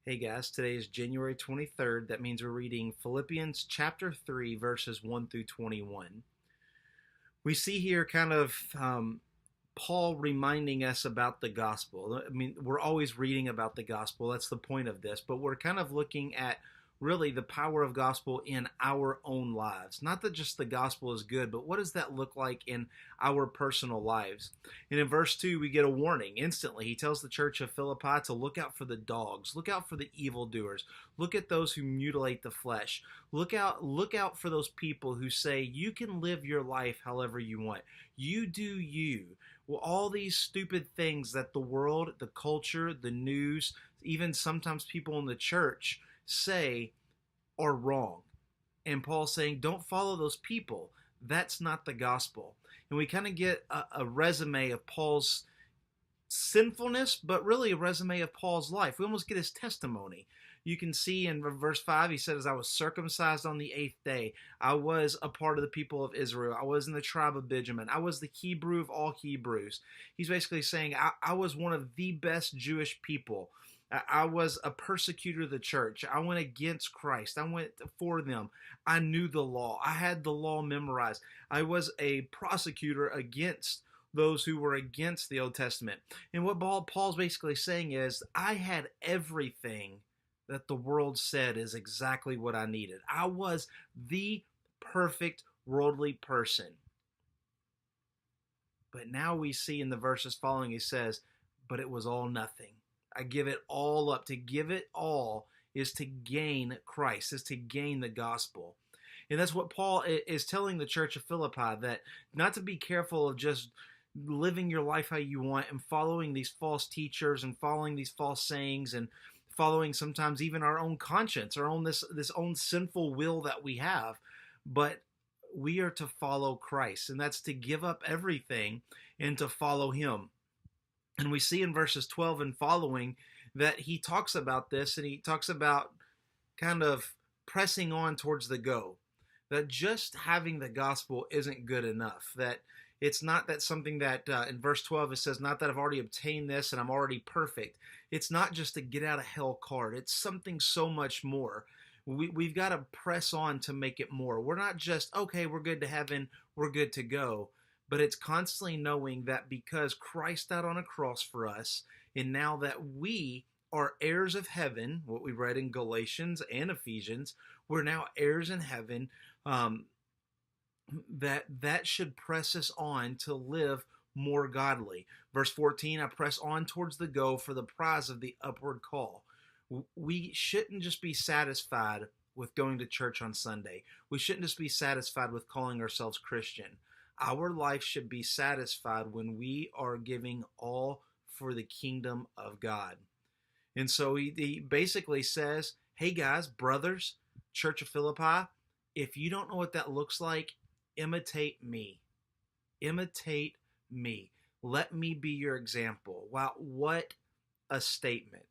Hey guys, today is January 23rd. That means we're reading Philippians chapter 3, verses 1 through 21. We see here Paul reminding us about the gospel. I mean, we're always reading about the gospel. That's the point of this. But we're kind of looking at really the power of gospel in our own lives. Not that just the gospel is good, but what does that look like in our personal lives? And in verse 2, we get a warning instantly. He tells the church of Philippi to look out for the dogs, look out for the evildoers, look at those who mutilate the flesh. Look out for those people who say you can live your life however you want. You do you. Well, all these stupid things that the world, the culture, the news, even sometimes people in the church say are wrong. And Paul's saying, don't follow those people. That's not the gospel. And we kind of get a resume of Paul's sinfulness, but really a resume of Paul's life. We almost get his testimony. You can see in verse 5, he says, I was circumcised on the 8th day. I was a part of the people of Israel. I was in the tribe of Benjamin. I was the Hebrew of all Hebrews. He's basically saying, I was one of the best Jewish people. I was a persecutor of the church. I went against Christ. I went for them. I knew the law. I had the law memorized. I was a prosecutor against those who were against the Old Testament. And what Paul's basically saying is, I had everything that the world said is exactly what I needed. I was the perfect worldly person. But now we see in the verses following, he says, but it was all nothing. I give it all up. To give it all is to gain Christ, is to gain the gospel. And that's what Paul is telling the church of Philippi, that not to be careful of just living your life how you want and following these false teachers and following these false sayings and following sometimes even our own conscience, our own this own sinful will that we have. But we are to follow Christ, and that's to give up everything and to follow him. And we see in verses 12 and following that he talks about this, and he talks about kind of pressing on towards the goal. That just having the gospel isn't good enough. That it's not that something that in verse 12 it says, not that I've already obtained this and I'm already perfect. It's not just a get out of hell card. It's something so much more. We've got to press on to make it more. We're not just, okay, we're good to heaven, we're good to go. But it's constantly knowing that because Christ died on a cross for us, and now that we are heirs of heaven, what we read in Galatians and Ephesians, we're now heirs in heaven, that should press us on to live more godly. Verse 14, I press on towards the goal for the prize of the upward call. We shouldn't just be satisfied with going to church on Sunday. We shouldn't just be satisfied with calling ourselves Christian. Our life should be satisfied when we are giving all for the kingdom of God. And so he basically says, hey guys, brothers, Church of Philippi, if you don't know what that looks like, imitate me. Imitate me. Let me be your example. Wow, what a statement.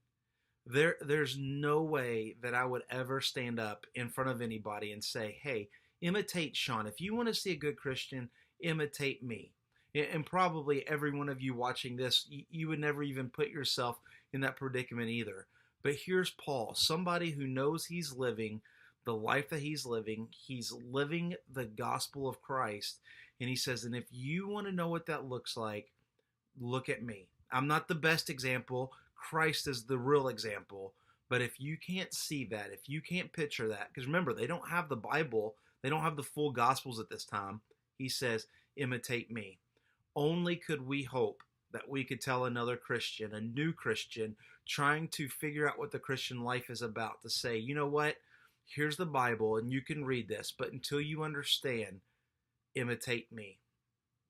There's no way that I would ever stand up in front of anybody and say, hey, imitate Sean. If you want to see a good Christian, imitate me. And probably every one of you watching this, you would never even put yourself in that predicament either. But here's Paul, somebody who knows he's living the life that he's living. He's living the gospel of Christ. And he says, and if you want to know what that looks like, look at me. I'm not the best example. Christ is the real example. But if you can't see that, if you can't picture that, because remember, they don't have the Bible, they don't have the full Gospels at this time. He says, imitate me. Only could we hope that we could tell another Christian, a new Christian, trying to figure out what the Christian life is about, to say, you know what? Here's the Bible, and you can read this, but until you understand, imitate me.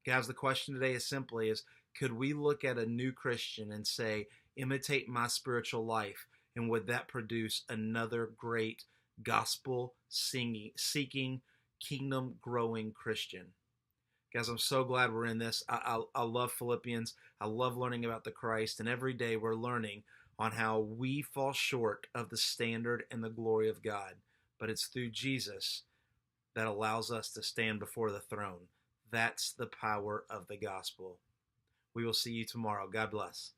Guys, the question today is simply could we look at a new Christian and say, imitate my spiritual life, and would that produce another great gospel seeking, kingdom growing Christian? Guys, I'm so glad we're in this. I love Philippians. I love learning about the Christ, and every day we're learning on how we fall short of the standard and the glory of God. But it's through Jesus that allows us to stand before the throne. That's the power of the gospel. We will see you tomorrow. God bless.